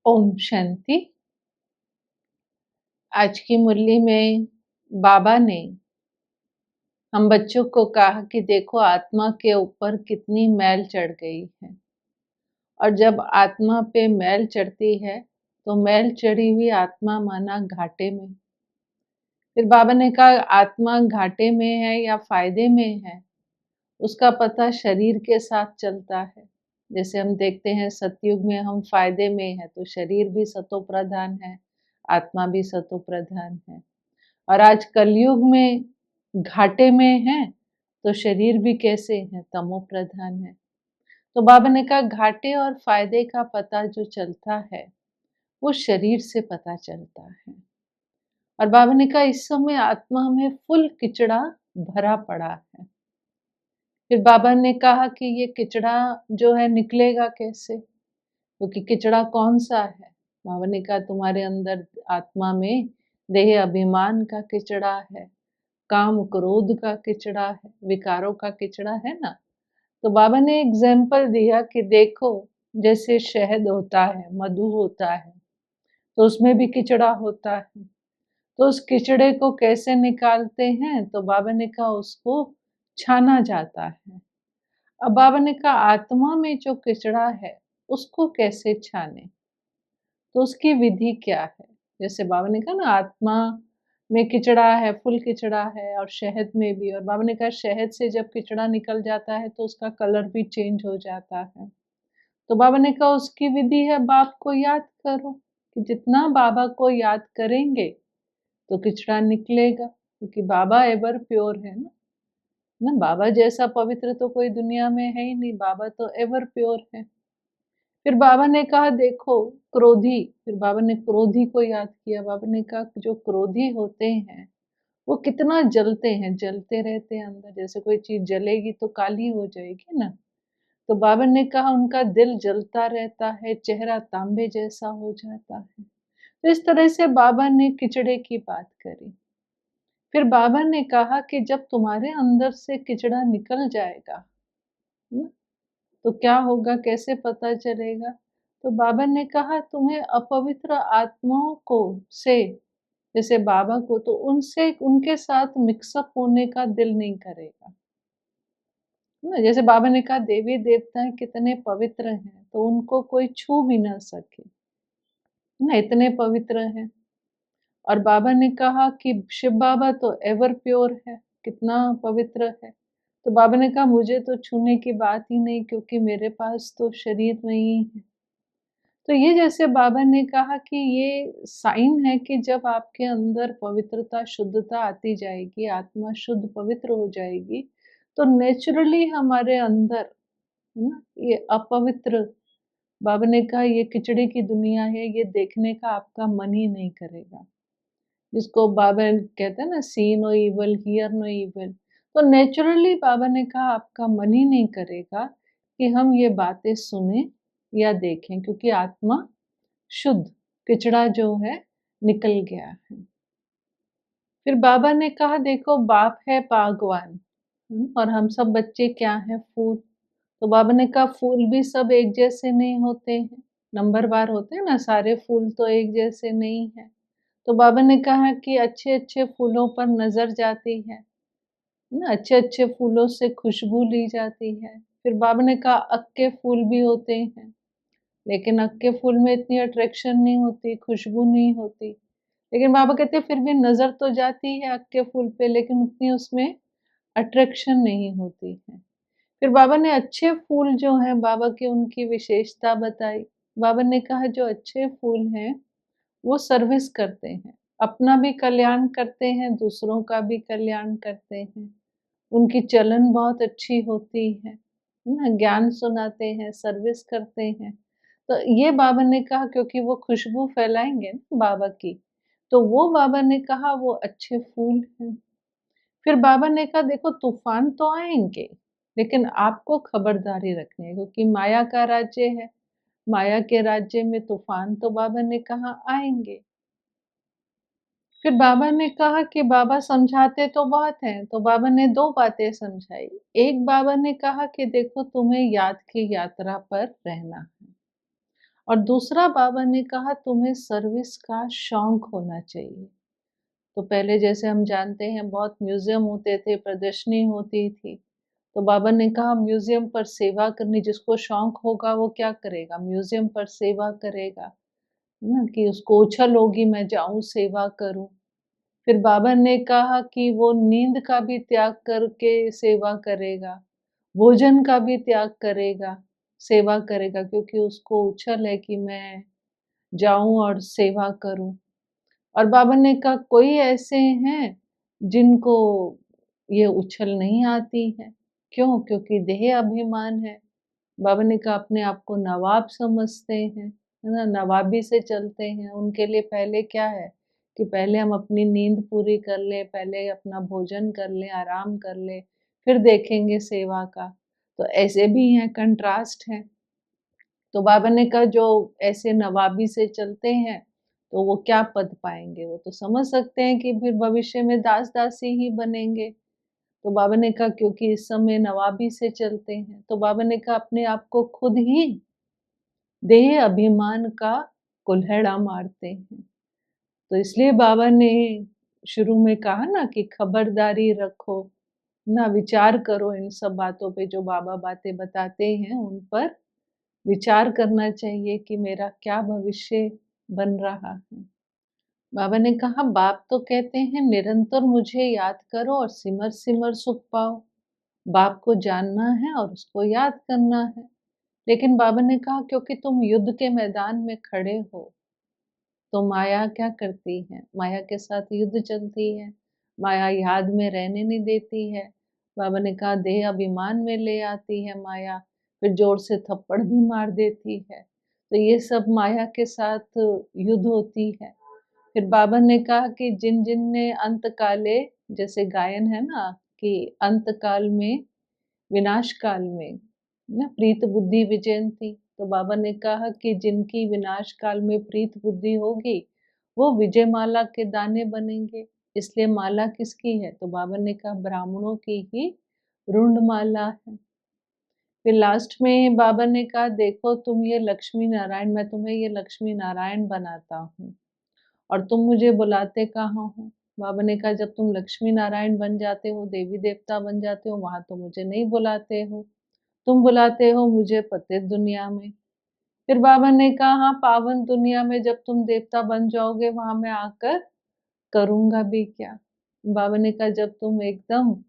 ओम शांति। आज की मुरली में बाबा ने हम बच्चों को कहा कि देखो आत्मा के ऊपर कितनी मैल चढ़ गई है और जब आत्मा पे मैल चढ़ती है तो मैल चढ़ी हुई आत्मा माना घाटे में। फिर बाबा ने कहा आत्मा घाटे में है या फायदे में है उसका पता शरीर के साथ चलता है। जैसे हम देखते हैं सतयुग में हम फायदे में है तो शरीर भी सतो प्रधान है, आत्मा भी सतो प्रधान है। और आज कलयुग में घाटे में है तो शरीर भी कैसे है, तमो प्रधान है। तो बाबा ने कहा घाटे और फायदे का पता जो चलता है वो शरीर से पता चलता है। और बाबा ने कहा इस समय आत्मा में फुल किचड़ा भरा पड़ा है। फिर बाबा ने कहा कि ये किचड़ा जो है निकलेगा कैसे, क्योंकि किचड़ा कौन सा है। बाबा ने कहा तुम्हारे अंदर आत्मा में देह अभिमान का किचड़ा है, काम क्रोध का किचड़ा है, विकारों का किचड़ा है ना। तो बाबा ने एग्जाम्पल दिया कि देखो जैसे शहद होता है, मधु होता है, तो उसमें भी किचड़ा होता है। तो उस किचड़े को कैसे निकालते हैं, तो बाबा ने कहा उसको छाना जाता है। अब बाबा ने कहा आत्मा में जो किचड़ा है उसको कैसे छाने, तो उसकी विधि क्या है। जैसे बाबा ने कहा ना आत्मा में किचड़ा है, फुल किचड़ा है और शहद में भी। और बाबा ने कहा शहद से जब किचड़ा निकल जाता है तो उसका कलर भी चेंज हो जाता है। तो बाबा ने कहा उसकी विधि है बाप को याद करो, कि जितना बाबा को याद करेंगे तो किचड़ा निकलेगा, क्योंकि बाबा एवर प्योर है ना। बाबा जैसा पवित्र तो कोई दुनिया में है ही नहीं, बाबा तो एवर प्योर है। फिर बाबा ने कहा देखो क्रोधी, फिर बाबा ने क्रोधी को याद किया। बाबा ने कहा जो क्रोधी होते हैं वो कितना जलते हैं, जलते रहते हैं अंदर। जैसे कोई चीज जलेगी तो काली हो जाएगी ना, तो बाबा ने कहा उनका दिल जलता रहता है, चेहरा तांबे जैसा हो जाता है। तो इस तरह से बाबा ने किचड़े की बात करी। फिर बाबा ने कहा कि जब तुम्हारे अंदर से किचड़ा निकल जाएगा, है ना, तो क्या होगा, कैसे पता चलेगा। तो बाबा ने कहा तुम्हें अपवित्र आत्माओं को से, जैसे बाबा को, तो उनसे उनके साथ मिक्सअप होने का दिल नहीं करेगा, है ना। जैसे बाबा ने कहा देवी देवता कितने पवित्र हैं तो उनको कोई छू भी ना सके, है ना, इतने पवित्र हैं। और बाबा ने कहा कि शिव बाबा तो एवर प्योर है, कितना पवित्र है। तो बाबा ने कहा मुझे तो छूने की बात ही नहीं, क्योंकि मेरे पास तो शरीर नहीं है। तो ये जैसे बाबा ने कहा कि ये साइन है कि जब आपके अंदर पवित्रता, शुद्धता आती जाएगी, आत्मा शुद्ध पवित्र हो जाएगी, तो नेचुरली हमारे अंदर, है ना, ये अपवित्र, बाबा ने कहा ये किचड़े की दुनिया है, ये देखने का आपका मन ही नहीं करेगा। जिसको बाबा कहते हैं ना see no evil, hear no evil. तो नेचुरली बाबा ने कहा आपका मन ही नहीं करेगा कि हम ये बातें सुने या देखें, क्योंकि आत्मा शुद्ध, किचड़ा जो है निकल गया है। फिर बाबा ने कहा देखो बाप है बागवान, और हम सब बच्चे क्या हैं, फूल। तो बाबा ने कहा फूल भी सब एक जैसे नहीं होते हैं, नंबरवार होते हैं ना, सारे फूल तो एक जैसे नहीं है। तो बाबा ने कहा कि अच्छे-अच्छे फूलों पर नज़र जाती है ना, अच्छे-अच्छे फूलों से खुशबू ली जाती है। फिर बाबा ने कहा अक्के फूल भी होते हैं, लेकिन अक्के फूल में इतनी अट्रैक्शन नहीं होती, खुशबू नहीं होती। लेकिन बाबा कहते हैं फिर भी नज़र तो जाती है अक्के फूल पे, लेकिन उतनी उसमें अट्रैक्शन नहीं होती है। फिर बाबा ने अच्छे फूल जो हैं, बाबा की उनकी विशेषता बताई। बाबा ने कहा जो अच्छे फूल हैं वो सर्विस करते हैं, अपना भी कल्याण करते हैं, दूसरों का भी कल्याण करते हैं। उनकी चलन बहुत अच्छी होती है ना, ज्ञान सुनाते हैं, सर्विस करते हैं। तो ये बाबा ने कहा क्योंकि वो खुशबू फैलाएँगे ना बाबा की, तो वो बाबा ने कहा वो अच्छे फूल हैं। फिर बाबा ने कहा देखो तूफ़ान तो आएँगे, लेकिन आपको खबरदारी रखनी है, क्योंकि माया का राज्य है। माया के राज्य में तूफ़ान तो बाबा ने कहा आएँगे। फिर बाबा ने कहा कि बाबा समझाते तो बहुत हैं, तो बाबा ने 2 बातें समझाई। एक बाबा ने कहा कि देखो तुम्हें याद की यात्रा पर रहना है। और दूसरा बाबा ने कहा तुम्हें सर्विस का शौक होना चाहिए। तो पहले जैसे हम जानते हैं बहुत म्यूज़ियम होते थे, प्रदर्शनी होती थी। तो बाबा ने कहा म्यूज़ियम पर सेवा करनी, जिसको शौक होगा वो क्या करेगा? म्यूज़ियम पर सेवा करेगा, है ना? कि उसको उछल होगी मैं जाऊँ सेवा करूँ। फिर बाबा ने कहा कि वो नींद का भी त्याग करके सेवा करेगा, भोजन का भी त्याग करेगा, सेवा करेगा, क्योंकि उसको उछल है कि मैं जाऊँ और सेवा करूँ। और बाबा ने कहा कोई ऐसे हैं जिनको ये उछल नहीं आती है। क्यों? क्योंकि देह अभिमान है। बाबा ने कहा अपने आप को नवाब समझते हैं, है ना? नवाबी से चलते हैं। उनके लिए पहले क्या है कि पहले हम अपनी नींद पूरी कर लें, पहले अपना भोजन कर लें, आराम कर लें, फिर देखेंगे सेवा का। तो ऐसे भी हैं, कंट्रास्ट है। तो बाबा ने कहा जो ऐसे नवाबी से चलते हैं, तो वो क्या पद पाएँगे? वो तो समझ सकते हैं कि फिर भविष्य में दास-दासी ही बनेंगे। तो बाबा ने कहा क्योंकि इस समय नवाबी से चलते हैं, तो बाबा ने कहा अपने आप को खुद ही देह अभिमान का कुल्हड़ा मारते हैं। तो इसलिए बाबा ने शुरू में कहा ना कि खबरदारी रखो, ना विचार करो इन सब बातों पे, जो बाबा बातें बताते हैं उन पर विचार करना चाहिए कि मेरा क्या भविष्य बन रहा है। बाबा ने कहा बाप तो कहते हैं निरंतर मुझे याद करो और सिमर-सिमर सुख पाओ। बाप को जानना है और उसको याद करना है। लेकिन बाबा ने कहा क्योंकि तुम युद्ध के मैदान में खड़े हो, तो माया क्या करती है? माया के साथ युद्ध चलती है। माया याद में रहने नहीं देती है। बाबा ने कहा देह अभिमान में ले आती है माया, फिर ज़ोर से थप्पड़ भी मार देती है। तो ये सब माया के साथ युद्ध होती है। फिर बाबा ने कहा कि जिन-जिन ने अंत काले, जैसे गायन है ना कि अंत काल में, विनाश काल में ना प्रीत बुद्धि विजयंती। तो बाबा ने कहा कि जिनकी विनाश काल में प्रीत बुद्धि होगी, वो विजय माला के दाने बनेंगे। इसलिए माला किसकी है? तो बाबा ने कहा ब्राह्मणों की ही रुंड माला है। फिर लास्ट में बाबा ने कहा देखो तुम ये लक्ष्मी नारायण, मैं तुम्हें ये लक्ष्मी नारायण बनाता हूँ और तुम मुझे बुलाते कहाँ हो? बाबा ने कहा जब तुम लक्ष्मी नारायण बन जाते हो, देवी देवता बन जाते हो, वहाँ तो मुझे नहीं बुलाते हो। तुम बुलाते हो मुझे पतित दुनिया में। फिर बाबा ने कहा हाँ, पावन दुनिया में जब तुम देवता बन जाओगे वहाँ मैं आकर करूँगा भी क्या? बाबा ने कहा जब तुम एकदम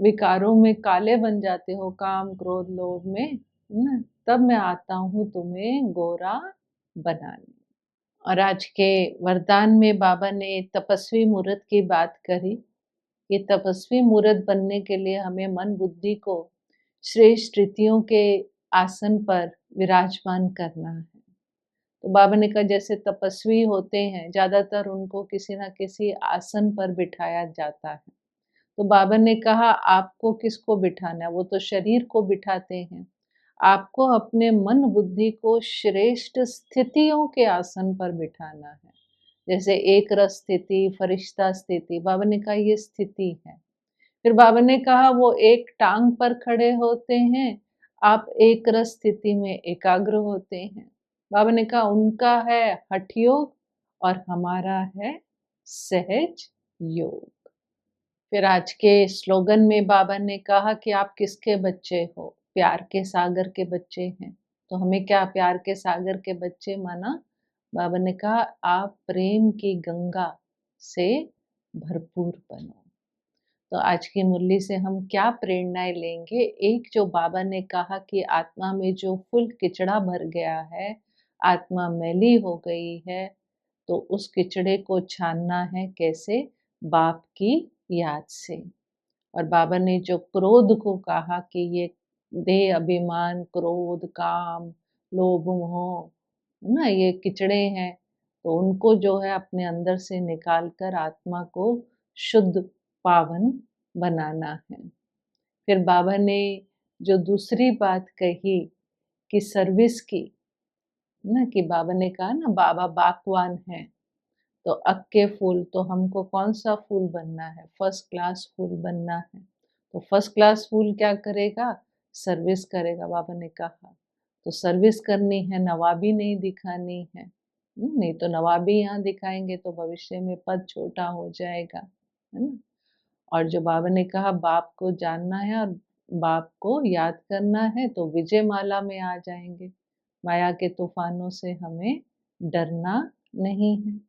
विकारों में काले बन जाते हो, काम, क्रोध, लोभ में, है ना? तब मैं आता हूँ तुम्हें गोरा बनाने। और आज के वरदान में बाबा ने तपस्वी मूर्त की बात करी। ये तपस्वी मूर्त बनने के लिए हमें मन बुद्धि को श्रेष्ठ रीतियों के आसन पर विराजमान करना है। तो बाबा ने कहा जैसे तपस्वी होते हैं, ज़्यादातर उनको किसी न किसी आसन पर बिठाया जाता है। तो बाबा ने कहा आपको किसको बिठाना है? वो तो शरीर को बिठाते हैं। आपको अपने मन बुद्धि को श्रेष्ठ स्थितियों के आसन पर बिठाना है। जैसे एक रस स्थिति, फरिश्ता स्थिति, बाबा ने कहा ये स्थिति है। फिर बाबा ने कहा वो एक टाँग पर खड़े होते हैं, आप एक रस स्थिति में एकाग्र होते हैं। बाबा ने कहा उनका है हठ योग और हमारा है सहज योग। फिर आज के स्लोगन में बाबा ने कहा कि आप किसके बच्चे हो? प्यार के सागर के बच्चे हैं। तो हमें क्या प्यार के सागर के बच्चे माना? बाबा ने कहा आप प्रेम की गंगा से भरपूर बनो। तो आज की मुरली से हम क्या प्रेरणाएँ लेंगे? एक जो बाबा ने कहा कि आत्मा में जो फुल किचड़ा भर गया है, आत्मा मैली हो गई है, तो उस किचड़े को छानना है कैसे? बाप की याद से। और बाबा ने जो क्रोध को कहा कि ये देह अभिमान, क्रोध, काम, लोभ, मोह, है ना? ये किचड़े हैं, तो उनको जो है अपने अंदर से निकाल कर आत्मा को शुद्ध, पावन बनाना है। फिर बाबा ने जो दूसरी बात कही कि सर्विस की, ना कि बाबा ने कहा ना बाबा बागवान हैं। तो अक के फूल, तो हमको कौन-सा फूल बनना है? फर्स्ट क्लास फूल बनना है। तो फर्स्ट क्लास फूल क्या करेगा? सर्विस करेगा, बाबा ने कहा। तो सर्विस करनी है, नवाबी नहीं दिखानी है। नहीं तो नवाबी यहाँ दिखाएँगे तो भविष्य में पद छोटा हो जाएगा, है ना? और जो बाबा ने कहा बाप को जानना है और बाप को याद करना है तो विजय माला में आ जाएँगे। माया के तूफ़ानों से हमें डरना नहीं है।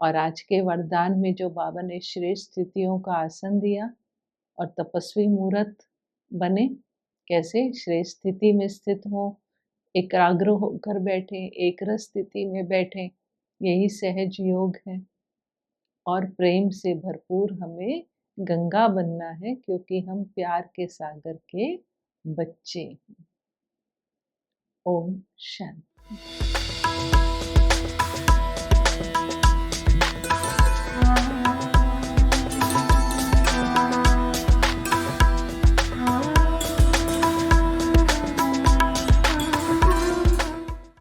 और आज के वरदान में जो बाबा ने श्रेष्ठ स्थितियों का आसन दिया और तपस्वी मूर्त बने, कैसे श्रेष्ठ स्थिति में स्थित हों, एकाग्र होकर बैठें, एकरस स्थिति में बैठें, यही सहज योग है। और प्रेम से भरपूर हमें गंगा बनना है क्योंकि हम प्यार के सागर के बच्चे हैं। ओम शांति।